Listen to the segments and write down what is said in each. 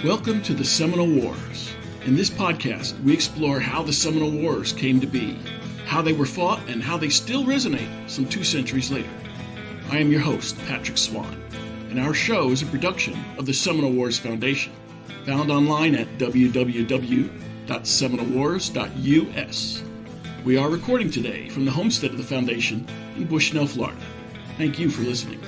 Welcome to the Seminole Wars. In this podcast, we explore how the Seminole Wars came to be, how they were fought, and how they still resonate some 2 centuries later. I am your host, Patrick Swan, and our show is a production of the Seminole Wars Foundation, found online at www.seminolewars.us. We are recording today from the homestead of the Foundation in Bushnell, Florida. Thank you for listening.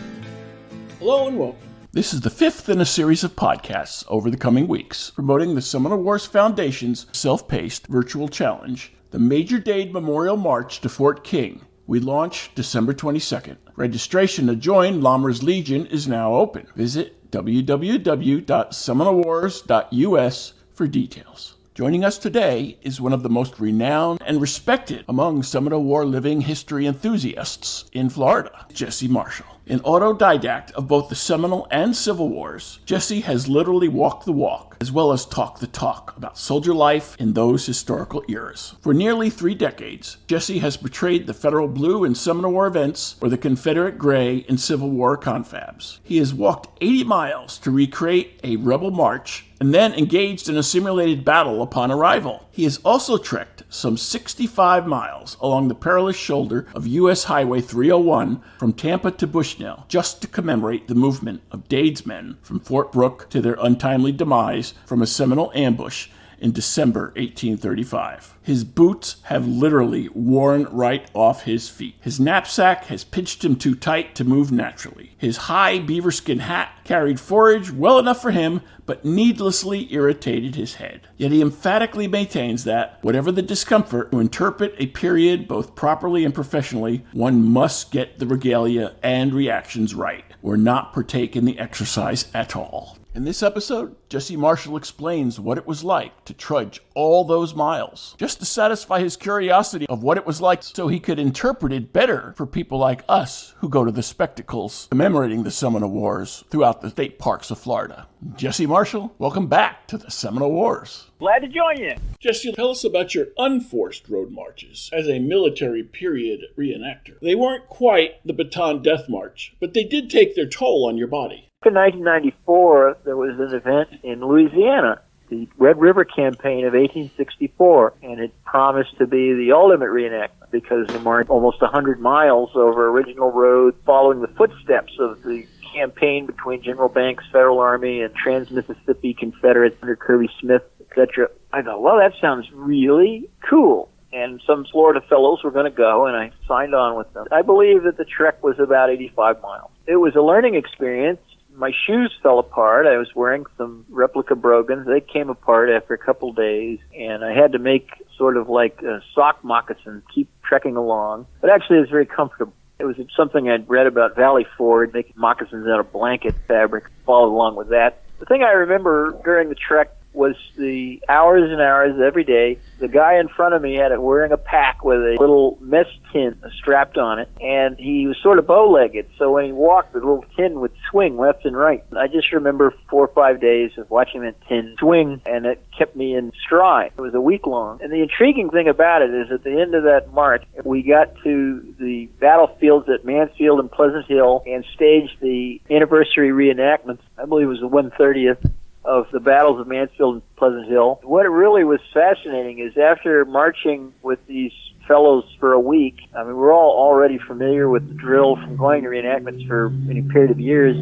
Hello and welcome. This is the 5th in a series of podcasts over the coming weeks, promoting the Seminole Wars Foundation's self-paced virtual challenge, the Major Dade Memorial March to Fort King. We launch December 22nd. Registration to join Lammer's Legion is now open. Visit www.seminolewars.us for details. Joining us today is one of the most renowned and respected among Seminole War living history enthusiasts in Florida, Jesse Marshall. An autodidact of both the Seminole and Civil Wars, Jesse has literally walked the walk, as well as talked the talk about soldier life in those historical eras. For nearly 3 decades, Jesse has portrayed the Federal Blue in Seminole War events or the Confederate Gray in Civil War confabs. He has walked 80 miles to recreate a rebel march and then engaged in a simulated battle upon arrival. He has also trekked some 65 miles along the perilous shoulder of U.S. Highway 301 from Tampa to Bushnell, just to commemorate the movement of Dade's men from Fort Brooke to their untimely demise from a Seminole ambush in December 1835. His boots have literally worn right off his feet. His knapsack has pinched him too tight to move naturally. His high beaver-skin hat carried forage well enough for him, but needlessly irritated his head. Yet he emphatically maintains that, whatever the discomfort, to interpret a period both properly and professionally, one must get the regalia and reactions right, or not partake in the exercise at all. In this episode, Jesse Marshall explains what it was like to trudge all those miles, just to satisfy his curiosity of what it was like so he could interpret it better for people like us who go to the spectacles commemorating the Seminole Wars throughout the state parks of Florida. Jesse Marshall, welcome back to the Seminole Wars. Glad to join you. Jesse, tell us about your unforced road marches as a military period reenactor. They weren't quite the Baton Death March, but they did take their toll on your body. In 1994, there was an event in Louisiana, the Red River Campaign of 1864, and it promised to be the ultimate reenactment because they marched almost 100 miles over original road following the footsteps of the campaign between General Banks' Federal Army and Trans-Mississippi Confederates under Kirby Smith, etc. I thought, well, that sounds really cool. And some Florida fellows were going to go, and I signed on with them. I believe that the trek was about 85 miles. It was a learning experience. My shoes fell apart. I was wearing some replica brogans. They came apart after a couple days, and I had to make sort of like a sock moccasin, keep trekking along. But actually, it was very comfortable. It was something I'd read about Valley Ford, making moccasins out of blanket fabric, followed along with that. The thing I remember during the trek was the hours and hours every day. The guy in front of me had it wearing a pack with a little mess tin strapped on it, and he was sort of bow-legged, so when he walked, the little tin would swing left and right. I just remember 4 or 5 days of watching that tin swing, and it kept me in stride. It was a week long. And the intriguing thing about it is at the end of that march, we got to the battlefields at Mansfield and Pleasant Hill and staged the anniversary reenactments. I believe it was the 130th. Of the battles of Mansfield and Pleasant Hill. What really was fascinating is after marching with these fellows for a week, I mean, we're all already familiar with the drill from going to reenactments for any period of years,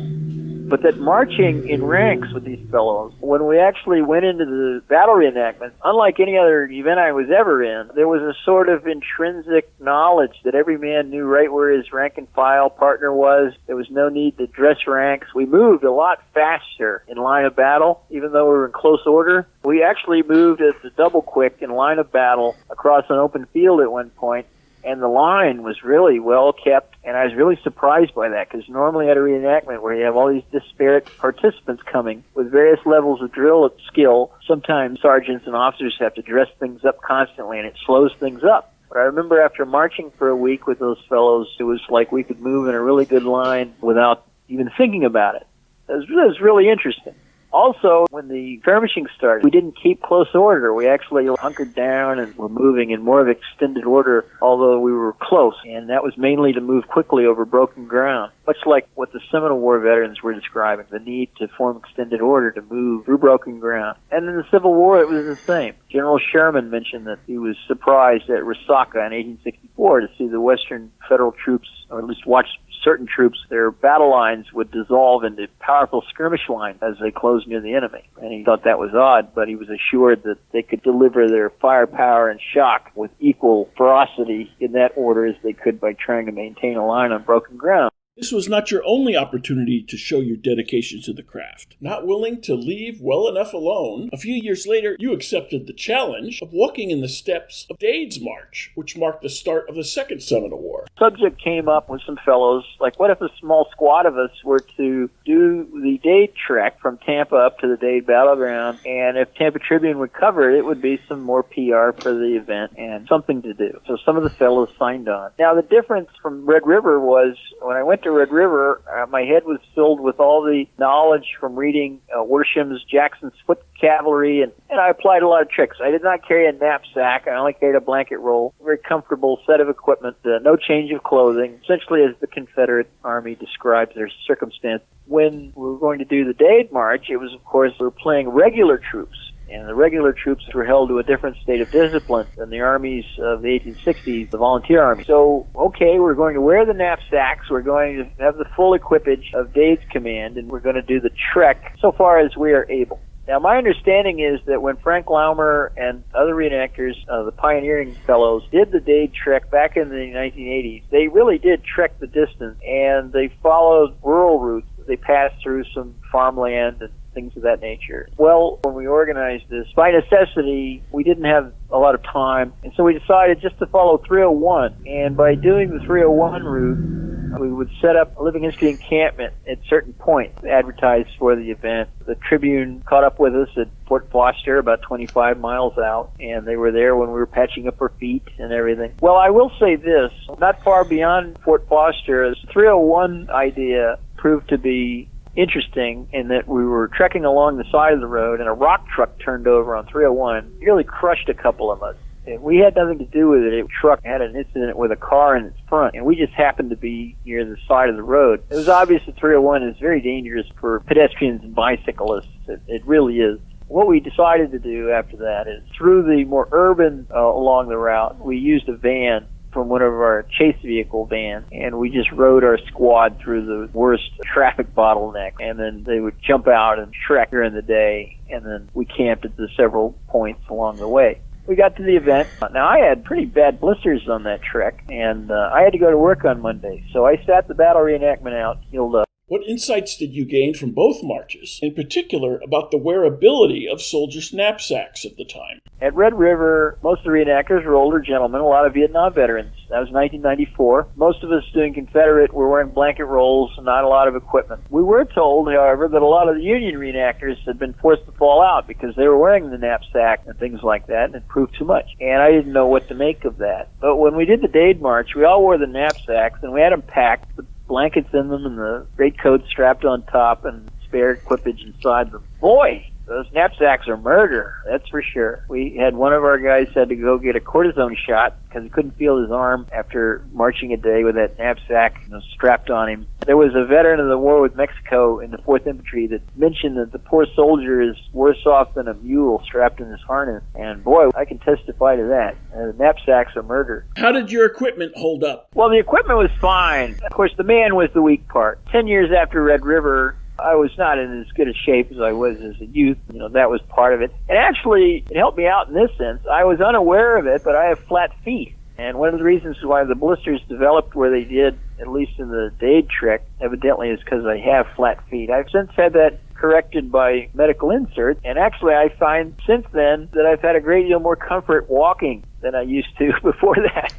but that marching in ranks with these fellows, when we actually went into the battle reenactment, unlike any other event I was ever in, there was a sort of intrinsic knowledge that every man knew right where his rank and file partner was. There was no need to dress ranks. We moved a lot faster in line of battle, even though we were in close order. We actually moved as a double quick in line of battle across an open field at one point, and the line was really well kept, and I was really surprised by that, because normally at a reenactment where you have all these disparate participants coming with various levels of drill skill, sometimes sergeants and officers have to dress things up constantly, and it slows things up. But I remember after marching for a week with those fellows, it was like we could move in a really good line without even thinking about it. It was really interesting. Also, when the skirmishing started, we didn't keep close order. We actually hunkered down and were moving in more of extended order, although we were close. And that was mainly to move quickly over broken ground. much like what the Seminole War veterans were describing, the need to form extended order to move through broken ground. And in the Civil War, it was the same. General Sherman mentioned that he was surprised at Resaca in 1864 to see the Western Federal troops, or at least watch certain troops, their battle lines would dissolve into powerful skirmish lines as they closed near the enemy. And he thought that was odd, but he was assured that they could deliver their firepower and shock with equal ferocity in that order as they could by trying to maintain a line on broken ground. This was not your only opportunity to show your dedication to the craft. Not willing to leave well enough alone, a few years later you accepted the challenge of walking in the steps of Dade's March, which marked the start of the Second Seminole War. Subject came up with some fellows, like what if a small squad of us were to do the Dade trek from Tampa up to the Dade battleground, and if Tampa Tribune would cover it, it would be some more PR for the event and something to do. So some of the fellows signed on. Now the difference from Red River was when I went to Red River, my head was filled with all the knowledge from reading Worsham's Jackson's Foot Cavalry, and I applied a lot of tricks. I did not carry a knapsack. I only carried a blanket roll, a very comfortable set of equipment, no change of clothing, essentially as the Confederate Army describes their circumstance. When we were going to do the Dade March, it was, of course, we were playing regular troops. And the regular troops were held to a different state of discipline than the armies of the 1860s, the volunteer army. So, okay, we're going to wear the knapsacks, we're going to have the full equipage of Dade's command, and we're going to do the trek so far as we are able. Now, my understanding is that when Frank Laumer and other reenactors, the pioneering fellows, did the Dade trek back in the 1980s, they really did trek the distance, and they followed rural routes. They passed through some farmland and things of that nature. Well, when we organized this, by necessity, we didn't have a lot of time, and so we decided just to follow 301. And by doing the 301 route, we would set up a living history encampment at certain points, advertised for the event. The Tribune caught up with us at Fort Foster, about 25 miles out, and they were there when we were patching up our feet and everything. Well, I will say this, not far beyond Fort Foster, this 301 idea proved to be interesting in that we were trekking along the side of the road and a rock truck turned over on 301, nearly crushed a couple of us. And we had nothing to do with it. The truck had an incident with a car in its front, and we just happened to be near the side of the road. It was obvious that 301 is very dangerous for pedestrians and bicyclists. It really is. What we decided to do after that is, through the more urban along the route, we used a van from one of our chase vehicle vans, and we just rode our squad through the worst traffic bottleneck, and then they would jump out and trek during the day, and then we camped at the several points along the way. We got to the event. Now, I had pretty bad blisters on that trek, and I had to go to work on Monday, so I sat the battle reenactment out, healed up. What insights did you gain from both marches, in particular about the wearability of soldiers' knapsacks at the time? At Red River, most of the reenactors were older gentlemen, a lot of Vietnam veterans. That was 1994. Most of us doing Confederate were wearing blanket rolls and not a lot of equipment. We were told, however, that a lot of the Union reenactors had been forced to fall out because they were wearing the knapsack and things like that, and it proved too much. And I didn't know what to make of that. But when we did the Dade March, we all wore the knapsacks, and we had them packed, the blankets in them and the greatcoat strapped on top and spare equipage inside them. Boy, those knapsacks are murder, that's for sure. We had one of our guys had to go get a cortisone shot because he couldn't feel his arm after marching a day with that knapsack strapped on him. There was a veteran of the war with Mexico in the 4th Infantry that mentioned that the poor soldier is worse off than a mule strapped in his harness. And boy, I can testify to that. The knapsacks are murder. How did your equipment hold up? Well, the equipment was fine. Of course, the man was the weak part. 10 years after Red River, I was not in as good a shape as I was as a youth. That was part of it. And actually, it helped me out in this sense. I was unaware of it, but I have flat feet. And one of the reasons why the blisters developed where they did, at least in the Dade trek, evidently is because I have flat feet. I've since had that corrected by medical insert, and actually I find since then that I've had a great deal more comfort walking than I used to before that.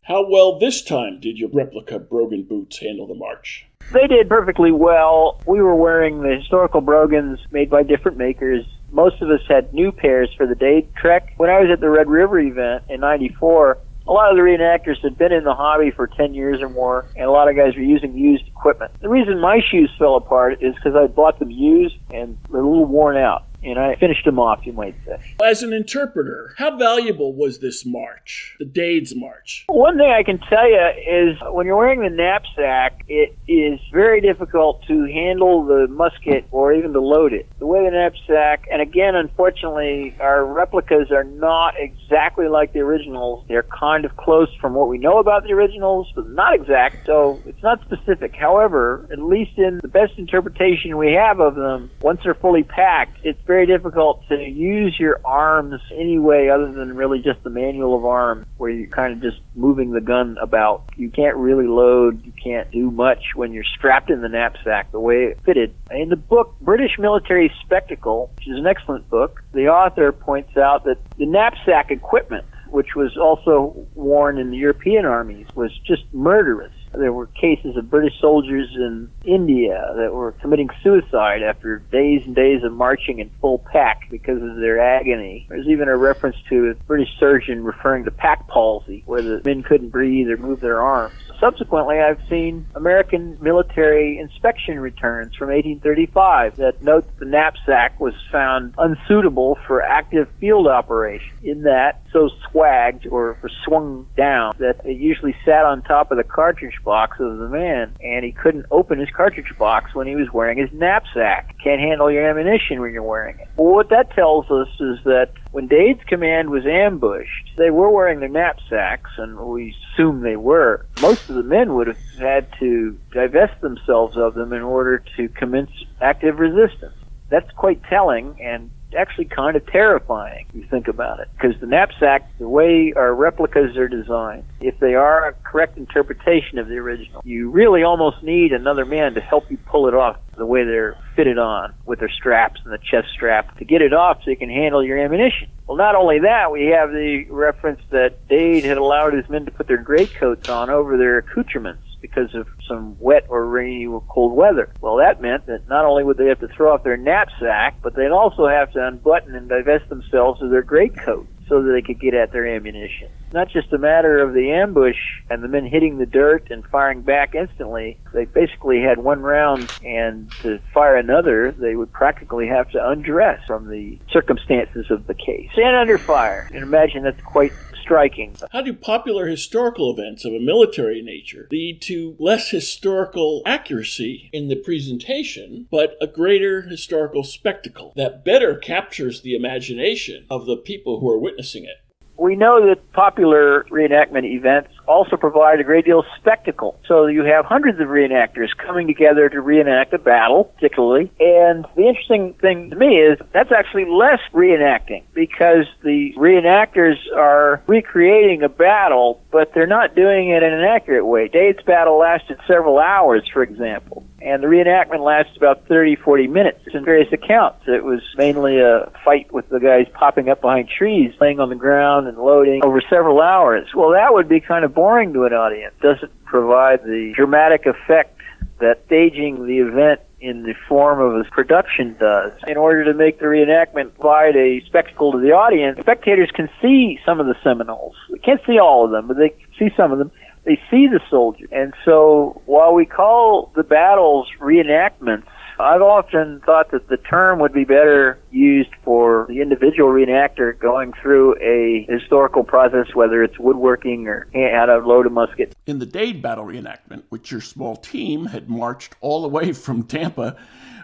How well this time did your replica Brogan boots handle the march? They did perfectly well. We were wearing the historical brogans made by different makers. Most of us had new pairs for the Dade trek. When I was at the Red River event in '94, a lot of the reenactors had been in the hobby for 10 years or more, and a lot of guys were using used equipment. The reason my shoes fell apart is because I bought them used and they're a little worn out. and I finished them off, you might say. As an interpreter, how valuable was this march, the Dade's March? One thing I can tell you is when you're wearing the knapsack, it is very difficult to handle the musket or even to load it. The way the knapsack, and again, unfortunately, our replicas are not exactly like the originals. They're kind of close from what we know about the originals, but not exact, so it's not specific. However, at least in the best interpretation we have of them, once they're fully packed, it's very difficult to use your arms any way other than really just the manual of arms, where you're kind of just moving the gun about. You can't really load, you can't do much when you're strapped in the knapsack the way it fitted. In the book, British Military Spectacle, which is an excellent book, the author points out that the knapsack equipment, which was also worn in the European armies, was just murderous. There were cases of British soldiers in India that were committing suicide after days and days of marching in full pack because of their agony. There's even a reference to a British surgeon referring to pack palsy, where the men couldn't breathe or move their arms. Subsequently, I've seen American military inspection returns from 1835 that note that the knapsack was found unsuitable for active field operation, in that so swagged or swung down that it usually sat on top of the cartridge box of the man, and he couldn't open his cartridge box when he was wearing his knapsack. Can't handle your ammunition when you're wearing it. Well, what that tells us is that when Dade's command was ambushed, they were wearing their knapsacks, and we assume they were. Most of the men would have had to divest themselves of them in order to commence active resistance. That's quite telling, and actually kind of terrifying if you think about it, because the knapsack, the way our replicas are designed, if they are a correct interpretation of the original, you really almost need another man to help you pull it off the way they're fitted on, with their straps and the chest strap, to get it off so you can handle your ammunition. Well, not only that, we have the reference that Dade had allowed his men to put their greatcoats on over their accoutrements because of some wet or rainy or cold weather. Well, that meant that not only would they have to throw off their knapsack, but they'd also have to unbutton and divest themselves of their greatcoat so that they could get at their ammunition. Not just a matter of the ambush and the men hitting the dirt and firing back instantly. They basically had one round, and to fire another, they would practically have to undress from the circumstances of the case. Stand under fire. And imagine that's quite striking. How do popular historical events of a military nature lead to less historical accuracy in the presentation, but a greater historical spectacle that better captures the imagination of the people who are witnessing it? We know that popular reenactment events also provide a great deal of spectacle. So you have hundreds of reenactors coming together to reenact a battle, particularly. And the interesting thing to me is that's actually less reenacting, because the reenactors are recreating a battle, but they're not doing it in an accurate way. Dade's battle lasted several hours, for example, and the reenactment lasted about 30, 40 minutes. In various accounts, it was mainly a fight with the guys popping up behind trees, laying on the ground and loading over several hours. Well, that would be kind of boring to an audience. It doesn't provide the dramatic effect that staging the event in the form of a production does. In order to make the reenactment provide a spectacle to the audience, spectators can see some of the Seminoles. We can't see all of them, but they can see some of them. They see the soldiers. And so while we call the battles reenactments, I've often thought that the term would be better used for the individual reenactor going through a historical process, whether it's woodworking or how to load a musket. In the Dade battle reenactment, which your small team had marched all the way from Tampa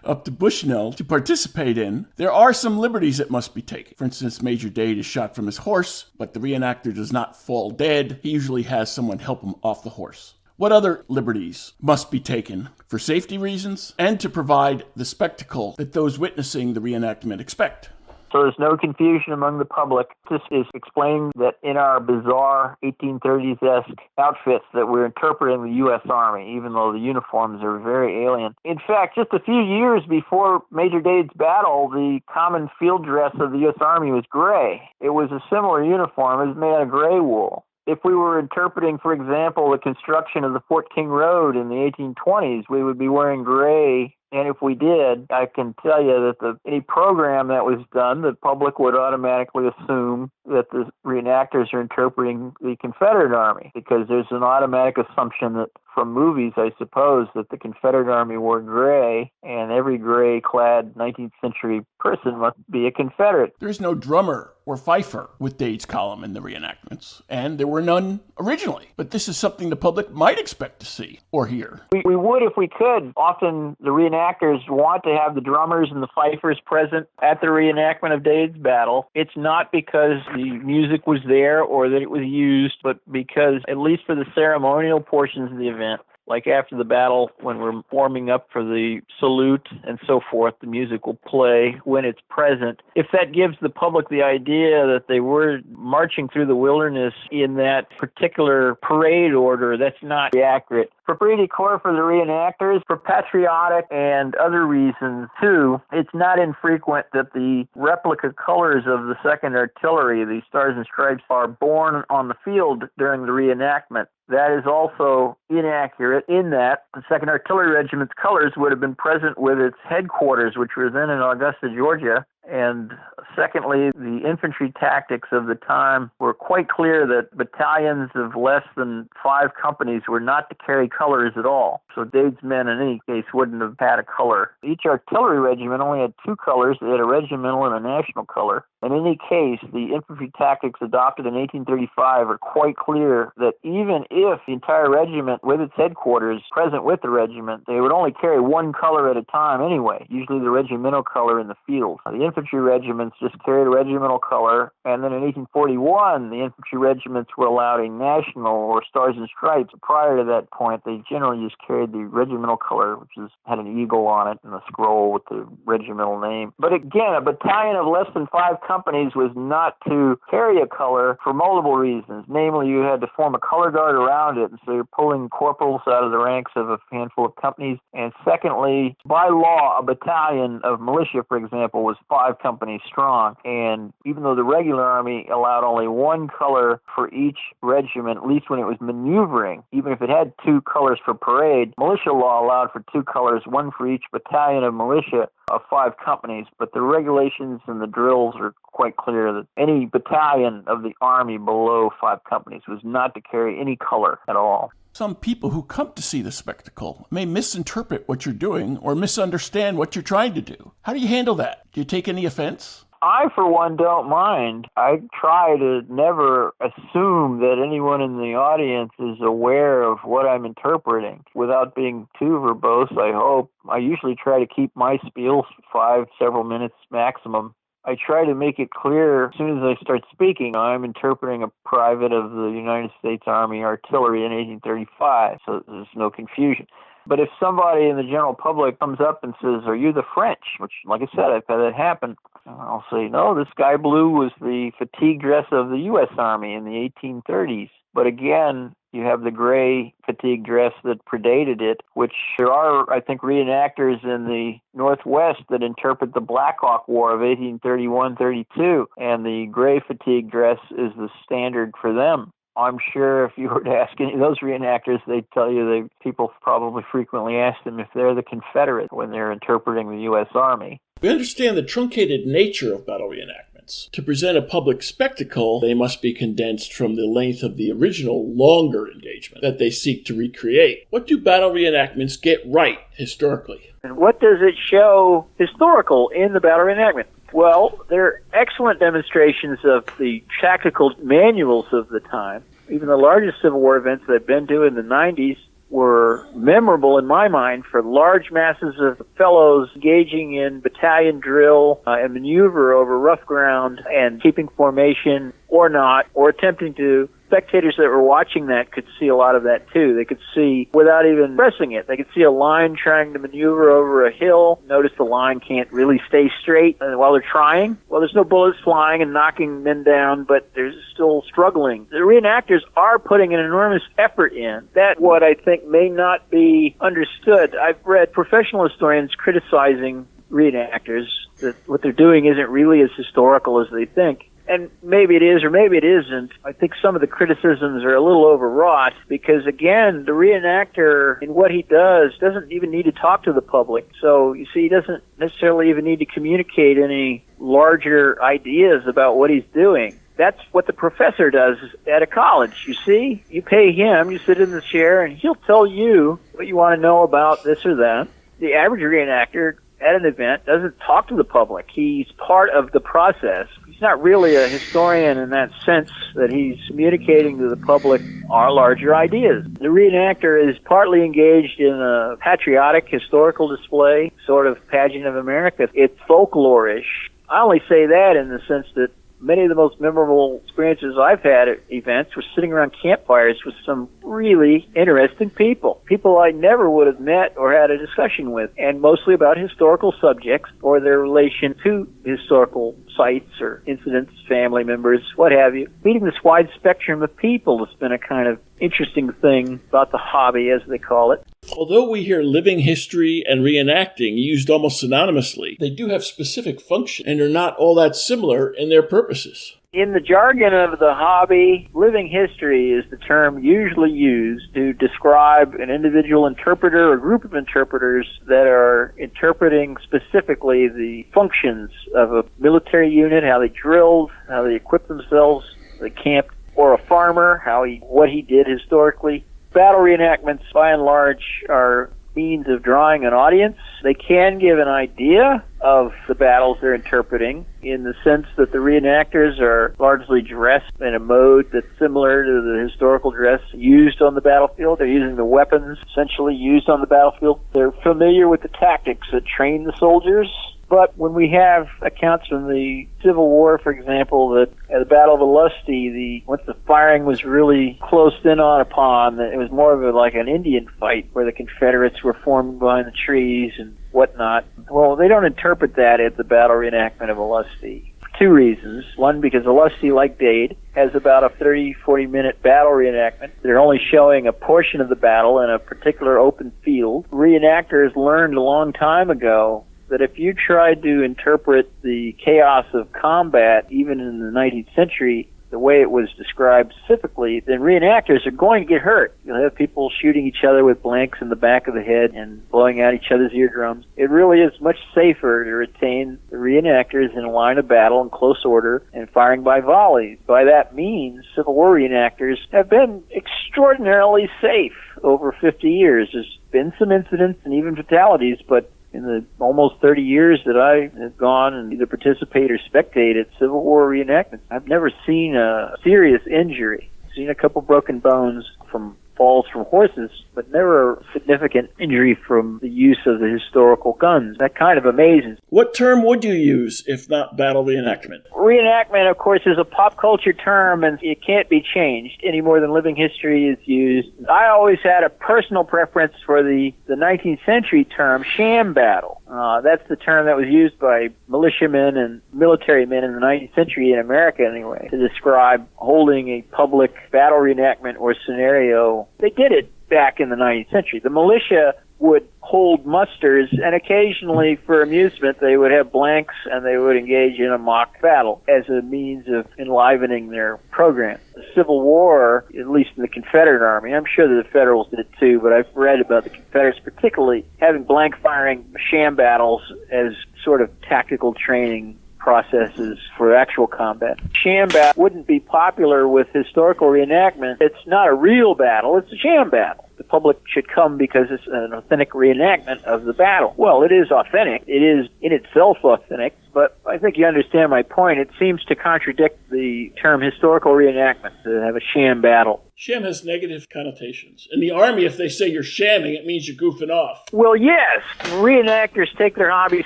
up to Bushnell to participate in, there are some liberties that must be taken. For instance, Major Dade is shot from his horse, but the reenactor does not fall dead. He usually has someone help him off the horse. What other liberties must be taken for safety reasons and to provide the spectacle that those witnessing the reenactment expect? So there's no confusion among the public. This is explaining that in our bizarre 1830s-esque outfits that we're interpreting the U.S. Army, even though the uniforms are very alien. In fact, just a few years before Major Dade's battle, the common field dress of the U.S. Army was gray. It was a similar uniform. It was made out of gray wool. If we were interpreting, for example, the construction of the Fort King Road in the 1820s, we would be wearing gray And if we did, I can tell you that any program that was done, the public would automatically assume that the reenactors are interpreting the Confederate Army, because there's an automatic assumption that from movies, I suppose, that the Confederate Army wore gray, and every gray-clad 19th century person must be a Confederate. There's no drummer or fifer with Dade's column in the reenactments, and there were none originally. But this is something the public might expect to see or hear. We would if we could. Often the reenactors want to have the drummers and the fifers present at the reenactment of Dade's battle. It's not because the music was there or that it was used, but because, at least for the ceremonial portions of the event, like after the battle, when we're warming up for the salute and so forth, the music will play when it's present. If that gives the public the idea that they were marching through the wilderness in that particular parade order, that's not accurate. For pretty core for the reenactors, for patriotic and other reasons too, it's not infrequent that the replica colors of the 2nd Artillery, the Stars and Stripes, are born on the field during the reenactment. That is also inaccurate in that the 2nd Artillery Regiment's colors would have been present with its headquarters, which were then in Augusta, Georgia. And secondly, the infantry tactics of the time were quite clear that battalions of less than 5 companies were not to carry colors at all. So Dade's men, in any case, wouldn't have had a color. Each artillery regiment only had 2 colors. They had a regimental and a national color. In any case, the infantry tactics adopted in 1835 are quite clear that even if the entire regiment with its headquarters present with the regiment, they would only carry 1 color at a time anyway, usually the regimental color in the field. The infantry regiments just carried a regimental color, and then in 1841, the infantry regiments were allowed a national or Stars and Stripes. Prior to that point, they generally just carried the regimental color, which had an eagle on it and a scroll with the regimental name. But again, a battalion of less than 5 companies was not to carry a color for multiple reasons. Namely, you had to form a color guard around it, and so you're pulling corporals out of the ranks of a handful of companies. And secondly, by law, a battalion of militia, for example, was 5 companies strong. And even though the regular army allowed only 1 color for each regiment, at least when it was maneuvering, even if it had 2 colors for parade, militia law allowed for 2 colors, 1 for each battalion of militia of 5 companies. But the regulations and the drills are quite clear that any battalion of the army below 5 companies was not to carry any color at all. Some people who come to see the spectacle may misinterpret what you're doing or misunderstand what you're trying to do. How do you handle that? Do you take any offense? I, for one, don't mind. I try to never assume that anyone in the audience is aware of what I'm interpreting. Without being too verbose, I hope. I usually try to keep my spiels 5, several minutes maximum. I try to make it clear as soon as I start speaking, I'm interpreting a private of the United States Army Artillery in 1835, so there's no confusion. But if somebody in the general public comes up and says, "Are you the French?" which, like I said, I've had that happen, I'll say, "No, the sky blue was the fatigue dress of the U.S. Army in the 1830s. But again, you have the gray fatigue dress that predated it, which there are, I think, reenactors in the Northwest that interpret the Black Hawk War of 1831-32, and the gray fatigue dress is the standard for them. I'm sure if you were to ask any of those reenactors, they'd tell you people probably frequently ask them if they're the Confederate when they're interpreting the U.S. Army. We understand the truncated nature of battle reenactments. To present a public spectacle, they must be condensed from the length of the original longer engagement that they seek to recreate. What do battle reenactments get right historically? And what does it show historical in the battle reenactment? Well, they're excellent demonstrations of the tactical manuals of the time. Even the largest Civil War events that I've been to in the 90s were memorable in my mind for large masses of fellows engaging in battalion drill and maneuver over rough ground and keeping formation or not, or attempting to. Spectators that were watching that could see a lot of that too. They could see, without even pressing it, they could see a line trying to maneuver over a hill. Notice the line can't really stay straight while they're trying. Well, there's no bullets flying and knocking men down, but they're still struggling. The reenactors are putting an enormous effort in. That what I think may not be understood. I've read professional historians criticizing reenactors that what they're doing isn't really as historical as they think. And maybe it is or maybe it isn't. I think some of the criticisms are a little overwrought because, again, the reenactor in what he does doesn't even need to talk to the public. So, you see, he doesn't necessarily even need to communicate any larger ideas about what he's doing. That's what the professor does at a college, you see. You pay him, you sit in the chair, and he'll tell you what you want to know about this or that. The average reenactor at an event doesn't talk to the public. He's part of the process. He's not really a historian in that sense that he's communicating to the public our larger ideas. The reenactor is partly engaged in a patriotic historical display, sort of pageant of America. It's folklore-ish. I only say that in the sense that many of the most memorable experiences I've had at events were sitting around campfires with some really interesting people I never would have met or had a discussion with, and mostly about historical subjects or their relation to historical sites or incidents, family members, what have you. Meeting this wide spectrum of people has been a kind of interesting thing about the hobby, as they call it. Although we hear living history and reenacting used almost synonymously, they do have specific function and are not all that similar in their purposes. In the jargon of the hobby, living history is the term usually used to describe an individual interpreter or group of interpreters that are interpreting specifically the functions of a military unit, how they drilled, how they equipped themselves, they camped, or a farmer, what he did historically. Battle reenactments, by and large, are means of drawing an audience. They can give an idea of the battles they're interpreting in the sense that the reenactors are largely dressed in a mode that's similar to the historical dress used on the battlefield. They're using the weapons essentially used on the battlefield. They're familiar with the tactics that train the soldiers. But when we have accounts from the Civil War, for example, that at the Battle of Ulusty, once the firing was really closed in upon, it was more of like an Indian fight where the Confederates were forming behind the trees and whatnot. Well, they don't interpret that at the battle reenactment of Ulusty. For two reasons. One, because Ulusty, like Dade, has about a 30-40 minute battle reenactment. They're only showing a portion of the battle in a particular open field. Reenactors learned a long time ago that if you tried to interpret the chaos of combat, even in the 19th century, the way it was described specifically, then reenactors are going to get hurt. You'll have people shooting each other with blanks in the back of the head and blowing out each other's eardrums. It really is much safer to retain the reenactors in a line of battle in close order and firing by volleys. By that means, Civil War reenactors have been extraordinarily safe over 50 years. There's been some incidents and even fatalities, but in the almost 30 years that I have gone and either participate or spectate at Civil War reenactments, I've never seen a serious injury. I've seen a couple broken bones from falls from horses, but never a significant injury from the use of the historical guns. That kind of amazes. What term would you use if not battle reenactment? Reenactment, of course, is a pop culture term, and it can't be changed any more than living history is used. I always had a personal preference for the 19th century term sham battle. That's the term that was used by militiamen and military men in the 19th century in America, anyway, to describe holding a public battle reenactment or scenario. They did it back in the 19th century. The militia would hold musters, and occasionally, for amusement, they would have blanks and they would engage in a mock battle as a means of enlivening their program. The Civil War, at least in the Confederate Army, I'm sure that the Federals did it too, but I've read about the Confederates particularly having blank firing sham battles as sort of tactical training processes for actual combat. Sham battle wouldn't be popular with historical reenactment. It's not a real battle, it's a sham battle. The public should come because it's an authentic reenactment of the battle. Well, it is authentic. It is in itself authentic, but I think you understand my point. It seems to contradict the term historical reenactment to have a sham battle. Sham has negative connotations. In the Army, if they say you're shamming, it means you're goofing off. Well, yes. Reenactors take their hobby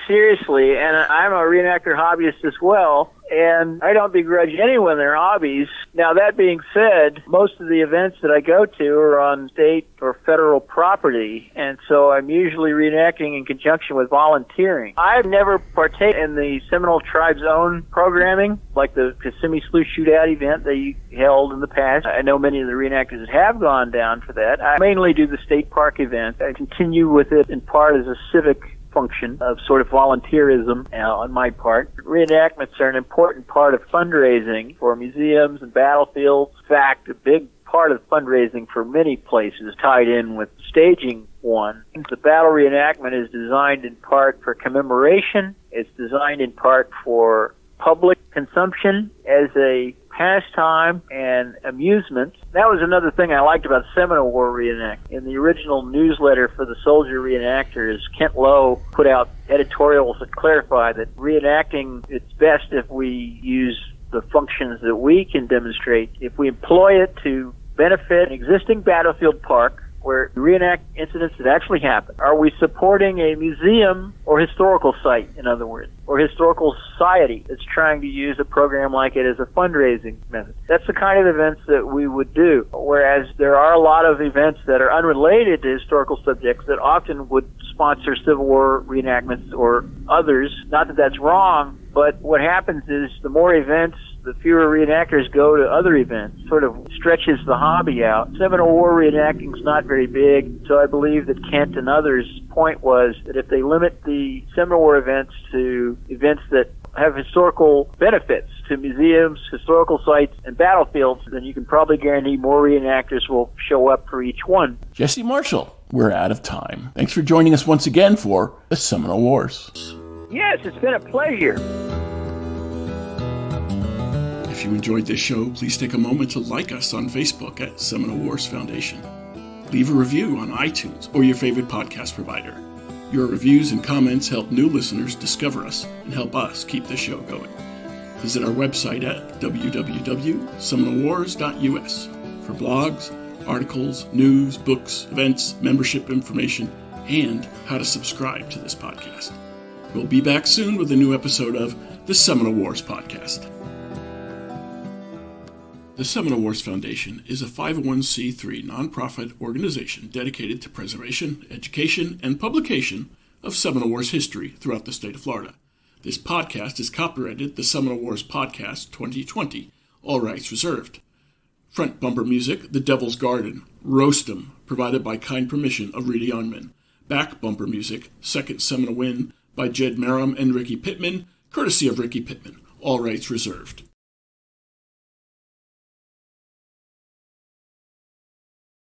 seriously, and I'm a reenactor hobbyist as well. And I don't begrudge anyone their hobbies. Now, that being said, most of the events that I go to are on state or federal property, and so I'm usually reenacting in conjunction with volunteering. I've never partaken in the Seminole tribe's own programming, like the Kissimmee Slough Shootout event they held in the past. I know many of the reenactors that have gone down for that. I mainly do the state park event. I continue with it in part as a civic function of sort of volunteerism on my part. Reenactments are an important part of fundraising for museums and battlefields. In fact, a big part of fundraising for many places tied in with staging one. The battle reenactment is designed in part for commemoration. It's designed in part for public consumption as a pastime and amusement. That was another thing I liked about Seminole War reenact. In the original newsletter for the soldier reenactors, Kent Lowe put out editorials that clarify that reenacting, it's best if we use the functions that we can demonstrate. If we employ it to benefit an existing battlefield park where we reenact incidents that actually happen. Are we supporting a museum or historical site, in other words, or historical society that's trying to use a program like it as a fundraising method? That's the kind of events that we would do, whereas there are a lot of events that are unrelated to historical subjects that often would sponsor Civil War reenactments or others. Not that that's wrong, but what happens is the more events, the fewer reenactors go to other events. Sort of stretches the hobby out. Seminole War reenacting is not very big, so I believe that Kent and others' point was that if they limit the Seminole War events to events that have historical benefits to museums, historical sites, and battlefields, then you can probably guarantee more reenactors will show up for each one. Jesse Marshall, we're out of time. Thanks for joining us once again for the Seminole Wars. Yes, it's been a pleasure. If you enjoyed this show, please take a moment to like us on Facebook at Seminole Wars Foundation. Leave a review on iTunes or your favorite podcast provider. Your reviews and comments help new listeners discover us and help us keep the show going. Visit our website at www.seminolewars.us for blogs, articles, news, books, events, membership information, and how to subscribe to this podcast. We'll be back soon with a new episode of the Seminole Wars Podcast. The Seminole Wars Foundation is a 501c3 nonprofit organization dedicated to preservation, education, and publication of Seminole Wars history throughout the state of Florida. This podcast is copyrighted the Seminole Wars Podcast 2020, all rights reserved. Front bumper music, The Devil's Garden, Roast 'em, provided by kind permission of Reedy Youngman. Back bumper music, Second Seminole Win, by Jed Merrim and Ricky Pittman, courtesy of Ricky Pittman, all rights reserved.